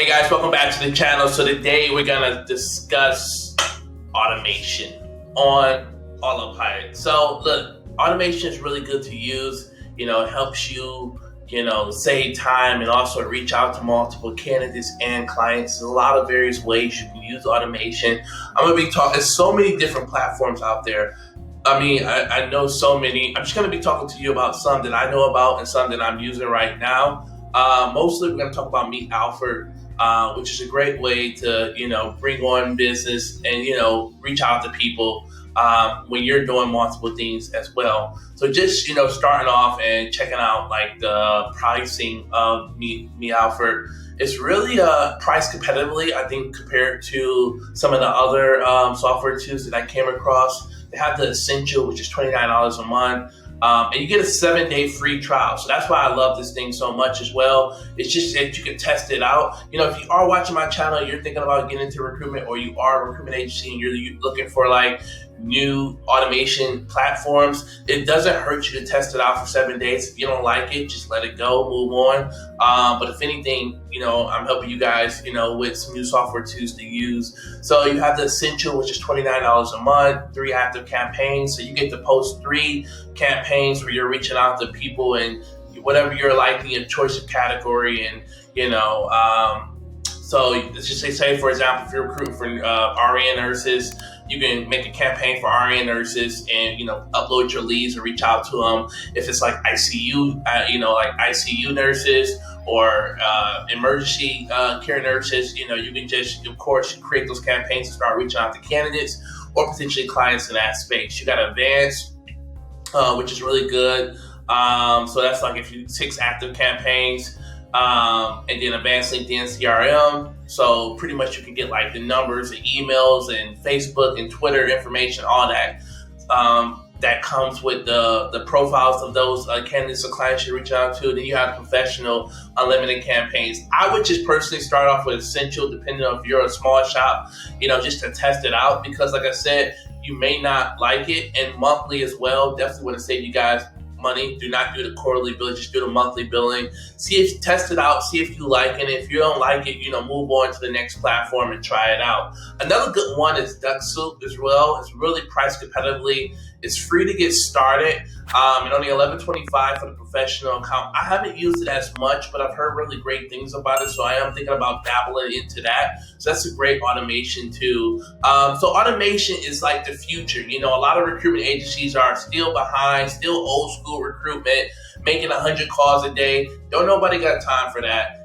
Hey guys, welcome back to the channel. So today we're gonna discuss automation on autopilot. So look, automation is really good to use. It helps you, save time and also reach out to multiple candidates and clients. There's a lot of various ways you can use automation. I'm gonna be talking, there's so many different platforms out there. I know so many. I'm just gonna be talking to you about some that I know about and some that I'm using right now. Mostly we're gonna talk about Meet Alfred, which is a great way to, bring on business and, reach out to people when you're doing multiple things as well. So just, starting off and checking out like the pricing of Meet Alfred. It's really priced competitively, I think, compared to some of the other software tools that I came across. They have the Essential, which is $29 a month. And you get a 7-day free trial. So that's why I love this thing so much as well. It's just that you can test it out. If you are watching my channel, you're thinking about getting into recruitment, or you are a recruitment agency and you're looking for like new automation platforms, it doesn't hurt you to test it out for 7 days. If you don't like it, just let it go, move on. But if anything, I'm helping you guys, with some new software tools to use. So you have the Essential, which is $29 a month, 3 active campaigns. So you get to post 3 campaigns where you're reaching out to people and whatever you're liking, your choice of category, and so let's just say, for example, if you're recruiting for RN nurses, you can make a campaign for RN nurses and, upload your leads and reach out to them. If it's like ICU, like ICU nurses or emergency care nurses, you can just, of course, create those campaigns and start reaching out to candidates or potentially clients in that space. You got Advanced, which is really good. So that's like if you 6 active campaigns. And then Advanced LinkedIn CRM. So pretty much you can get like the numbers, the emails, and Facebook and Twitter information, all that. That comes with the profiles of those candidates or clients you reach out to. Then you have professional unlimited campaigns. I would just personally start off with Essential, depending on if you're a small shop, just to test it out, because like I said, you may not like it. And monthly as well, definitely want to save you guys money. Do not do the quarterly billing, just do the monthly billing. Test it out, see if you like it. If you don't like it, move on to the next platform and try it out. Another good one is Duck Soup as well. It's really priced competitively. It's free to get started, and only $11.25 for the professional account. I haven't used it as much, but I've heard really great things about it, so I am thinking about dabbling into that. So that's a great automation too. So automation is like the future. A lot of recruitment agencies are still behind, still old school recruitment, making 100 calls a day. Don't nobody got time for that.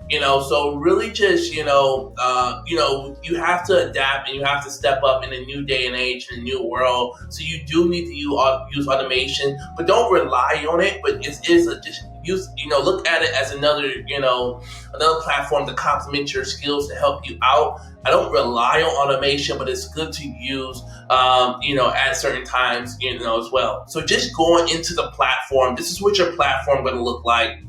So really just, you have to adapt and you have to step up in a new day and age, in a new world. So you do need to use automation, but don't rely on it. But it is just use, look at it as another platform to complement your skills to help you out. I don't rely on automation, but it's good to use, at certain times, as well. So just going into the platform, this is what your platform going to look like.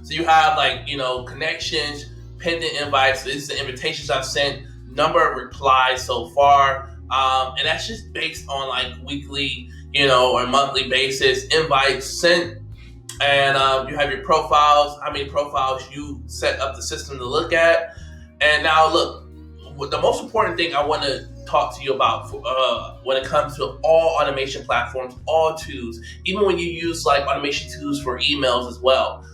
So you have like, connections, pending invites. This is the invitations I've sent, number of replies so far. And that's just based on like weekly, or monthly basis, invites sent. And you have your profiles, how many profiles you set up the system to look at. And now look, the most important thing I want to talk to you about when it comes to all automation platforms, all tools, even when you use like automation tools for emails as well,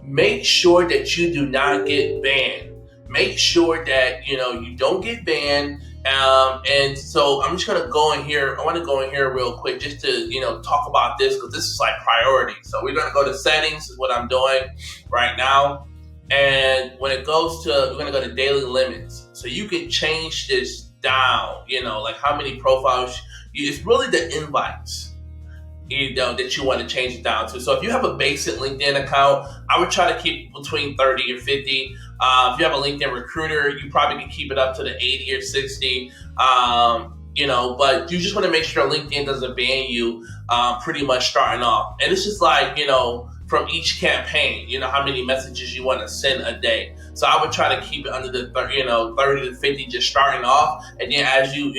make sure that you do not get banned. Make sure that, you don't get banned. And so I'm just going to go in here. I want to go in here real quick just to, talk about this, because this is like priority. So we're going to go to settings, is what I'm doing right now. And when it goes to, we're going to go to daily limits. So you can change this down, like how many profiles. It's really the invites, that you want to change it down to. So if you have a basic LinkedIn account, I would try to keep between 30 or 50. If you have a LinkedIn recruiter, you probably can keep it up to the 80 or 60. But you just want to make sure LinkedIn doesn't ban you pretty much starting off. And it's just like, from each campaign, how many messages you want to send a day. So I would try to keep it under the 30 to 50 just starting off. And then as you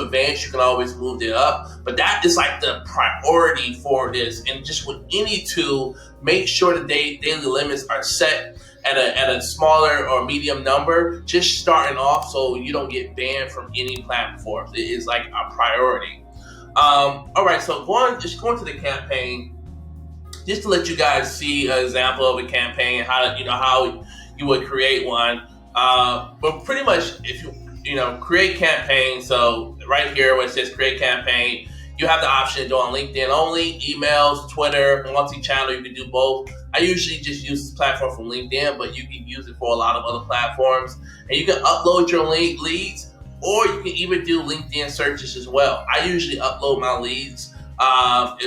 advance, you can always move it up. But that is like the priority for this. And just with any tool, make sure the daily limits are set at a smaller or medium number, just starting off, so you don't get banned from any platforms. It is like a priority. All right, so going to the campaign, just to let you guys see an example of a campaign, how you would create one. But pretty much, if you create campaign, so right here where it says create campaign, you have the option to do on LinkedIn only, emails, Twitter, multi-channel. You can do both. I usually just use this platform from LinkedIn, but you can use it for a lot of other platforms. And you can upload your leads, or you can even do LinkedIn searches as well. I usually upload my leads,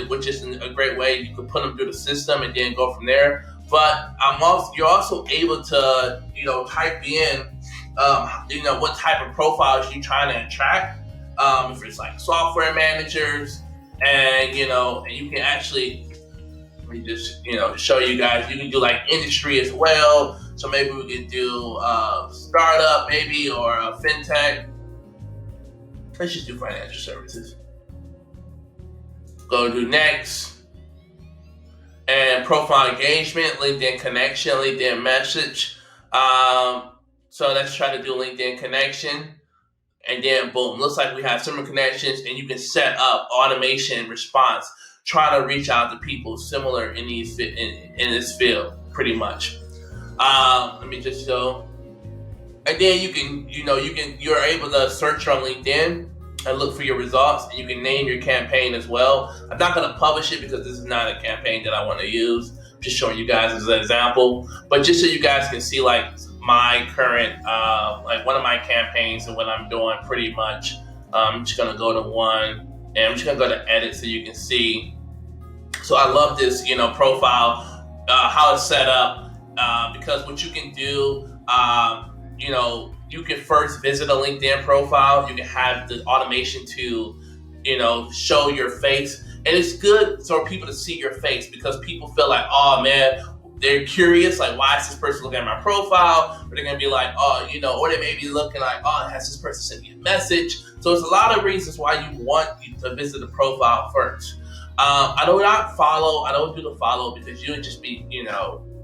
which is a great way. You can put them through the system and then go from there. But you're also able to type in what type of profiles you're trying to attract. If it's like software managers, and you can actually, let me just show you guys. You can do like industry as well. So maybe we could do startup, maybe, or a fintech. Let's just do financial services. Go to next, and profile engagement, LinkedIn connection, LinkedIn message. So let's try to do LinkedIn connection. And then boom, looks like we have similar connections, and you can set up automation response, try to reach out to people similar in this field, pretty much. Let me just show. And then you're able to search on LinkedIn and look for your results, and you can name your campaign as well. I'm not going to publish it because this is not a campaign that I want to use. I'm just showing you guys as an example, but just so you guys can see like my current, like one of my campaigns and what I'm doing pretty much. I'm just going to go to one, and I'm just going to go to edit so you can see. So I love this, profile, how it's set up, because what you can do, you can first visit a LinkedIn profile. You can have the automation to, show your face. And it's good for people to see your face, because people feel like, oh man, they're curious, like, why is this person looking at my profile? Or they're going to be like, or they may be looking like, has this person sent me a message? So there's a lot of reasons why you want to visit the profile first. I don't do the follow, because you would just be,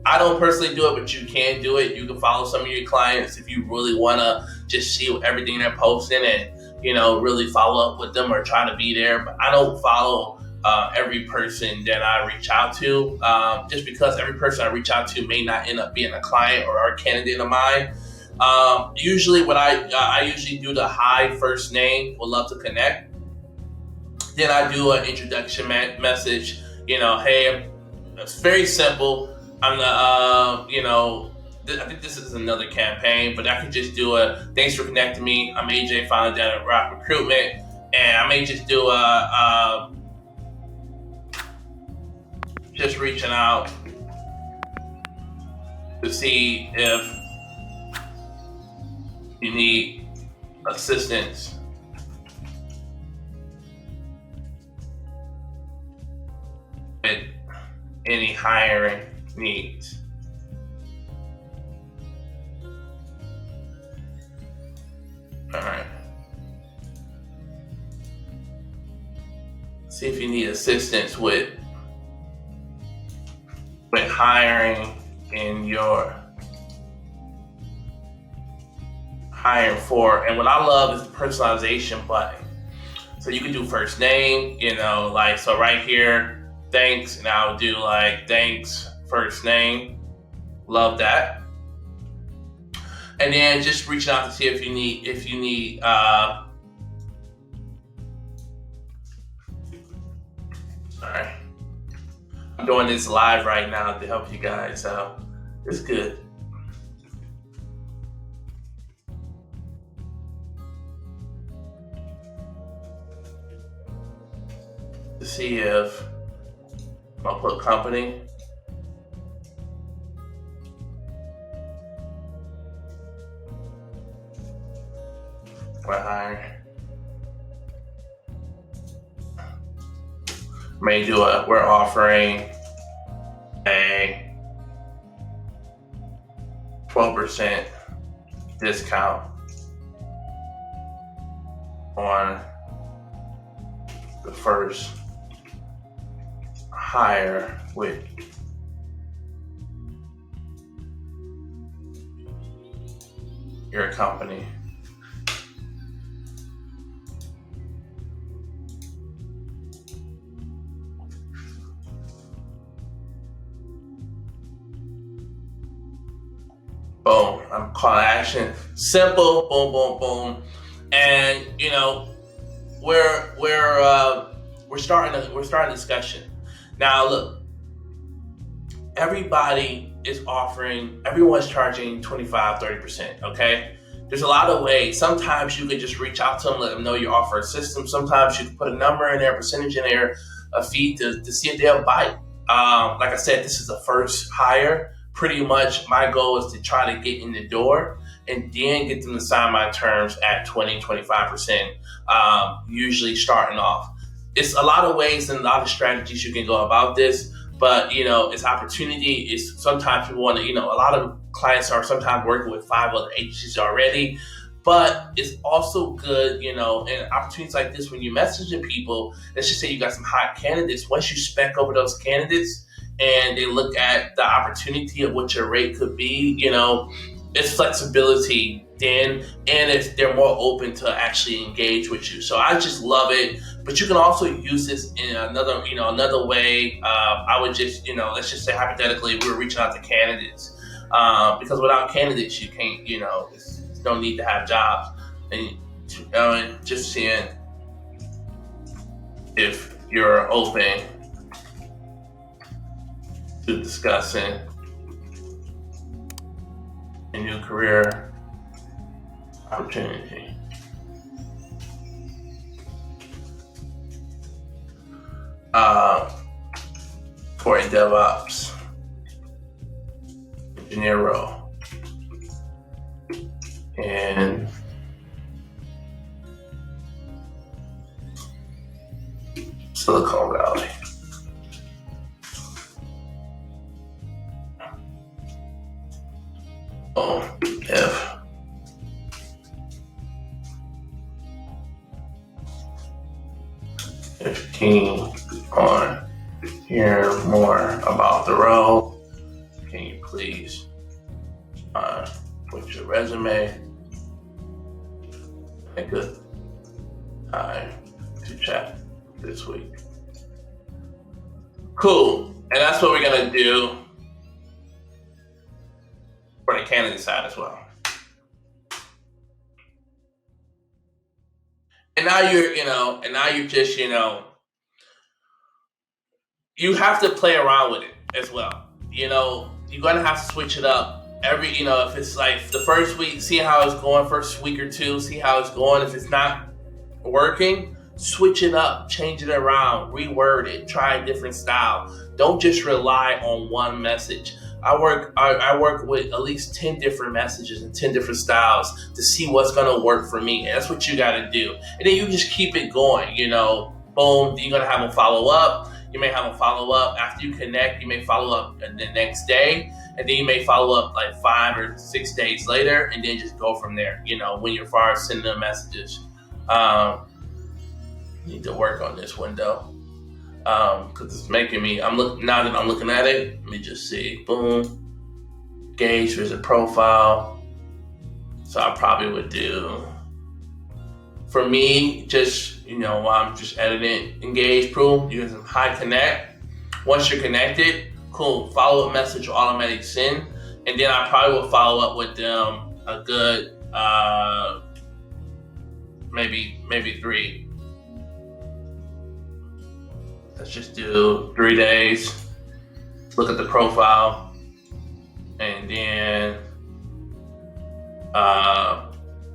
I don't personally do it, but you can do it. You can follow some of your clients if you really want to just see everything they're posting and, really follow up with them or try to be there. But I don't follow every person that I reach out to, just because every person I reach out to may not end up being a client or a candidate of mine. Usually what I usually do the hi first name, would love to connect. Then I do an introduction message, hey, it's very simple. I'm I think this is another campaign, but I could just do thanks for connecting me. I'm AJ, founder down at Rock Recruitment, and I may just do just reaching out to see if you need assistance with any hiring needs. All right. See if you need assistance with hiring in your hiring for. And what I love is the personalization button. So you can do first name, so right here, thanks, and I'll do like thanks, first name. Love that. And then just reaching out to see if you need all right. I'm doing this live right now to help you guys, so it's good. To see if I'll put company. We're hiring. We're offering a 12% discount on the first hire with your company. Boom. I'm calling action. Simple. Boom, boom, boom. And we're starting a discussion. Now look, everyone's charging 25-30%, okay? There's a lot of ways. Sometimes you can just reach out to them, let them know you offer a system. Sometimes you can put a number in there, a percentage in there, a fee to see if they'll bite. Like I said, this is the first hire. Pretty much my goal is to try to get in the door and then get them to sign my terms at 20-25%, usually starting off. It's a lot of ways and a lot of strategies you can go about this, but it's opportunity. It's sometimes people want to, a lot of clients are sometimes working with 5 other agencies already, but it's also good, and opportunities like this when you're messaging people, let's just say you got some hot candidates. Once you spec over those candidates and they look at the opportunity of what your rate could be, it's flexibility then, and if they're more open to actually engage with you. So I just love it. But you can also use this in another way. I would just, let's just say hypothetically, we're reaching out to candidates, because without candidates, you can't, there's no need to have jobs. And just seeing if you're open to discussing a new career opportunity. For a DevOps engineer role in Silicon Valley. If 15 on hear more about the role, can you please put your resume? A good time to chat this week. Cool. And that's what we're gonna do for the candidate side as well. And now you're just, you have to play around with it as well. You're going to have to switch it up if it's like the first week, see how it's going, first week or two, see how it's going. If it's not working, switch it up, change it around, reword it, try a different style. Don't just rely on one message. I work with at least 10 different messages and 10 different styles to see what's going to work for me. And that's what you got to do. And then you just keep it going, boom, you're going to have them follow up. You may have them follow up after you connect. You may follow up the next day, and then you may follow up like 5 or 6 days later, and then just go from there. When you're far as sending them messages, need to work on this window because it's making me. Now that I'm looking at it. Let me just see. Boom. Gauge visit profile. So I probably would do. For me, just while I'm just editing, engage, proof, use some high connect. Once you're connected, cool. Follow up message automatic send, and then I probably will follow up with them a good maybe 3. Let's just do 3 days. Look at the profile, and then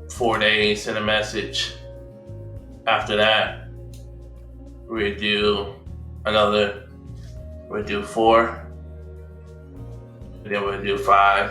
4 days, send a message. After that, we'll do 4, and then we'll do 5.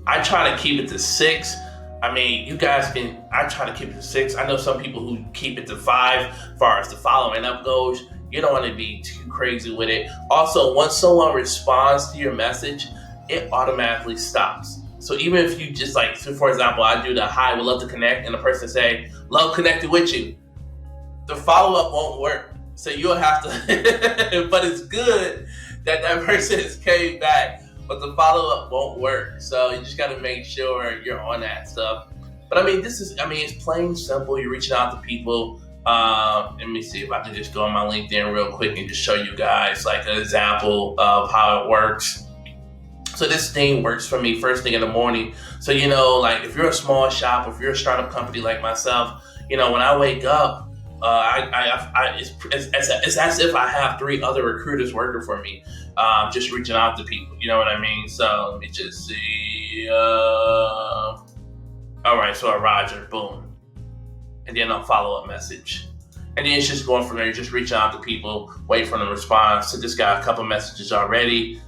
I try to keep it to 6. I mean, you guys I try to keep it to 6. I know some people who keep it to 5 as far as the following up goes. You don't want to be too crazy with it. Also, once someone responds to your message, it automatically stops. So even if you just so for example, I do the hi, would love to connect, and the person say, love connecting with you, the follow-up won't work. So you'll have to, but it's good that person has came back but the follow-up won't work. So you just got to make sure you're on that stuff. But I mean, it's plain simple. You're reaching out to people. Let me see if I can just go on my LinkedIn real quick and just show you guys like an example of how it works. So this thing works for me first thing in the morning. So, like if you're a small shop, if you're a startup company like myself, when I wake up, it's as if I have 3 other recruiters working for me, just reaching out to people. You know what I mean? So let me just see. All right, so a Roger, boom, and then a follow-up message. And then it's just going from there. You're just reaching out to people, wait for them to respond. So this got a couple messages already.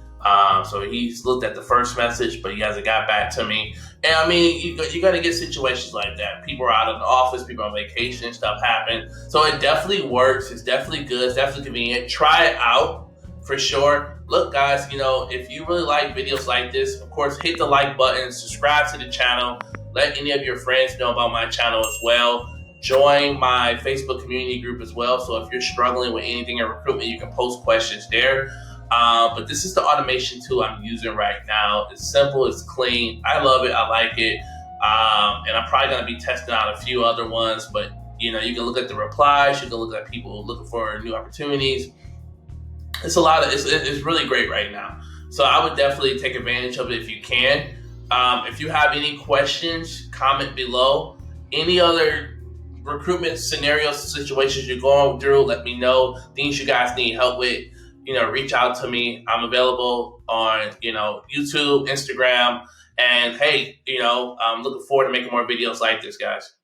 So he's looked at the first message, but he hasn't got back to me. And I mean, you got to get situations like that. People are out of the office, people are on vacation, stuff happen. So it definitely works. It's definitely good. It's definitely convenient. Try it out for sure. Look, guys, if you really like videos like this, of course, hit the like button, subscribe to the channel, let any of your friends know about my channel as well. Join my Facebook community group as well. So if you're struggling with anything in recruitment, you can post questions there. But this is the automation tool I'm using right now. It's simple, it's clean. I love it, I like it. And I'm probably gonna be testing out a few other ones, but you can look at the replies, you can look at people looking for new opportunities. It's really great right now. So I would definitely take advantage of it if you can. If you have any questions, comment below. Any other recruitment scenarios, situations you're going through, let me know. Things you guys need help with, reach out to me. I'm available on, YouTube, Instagram, and hey, I'm looking forward to making more videos like this, guys.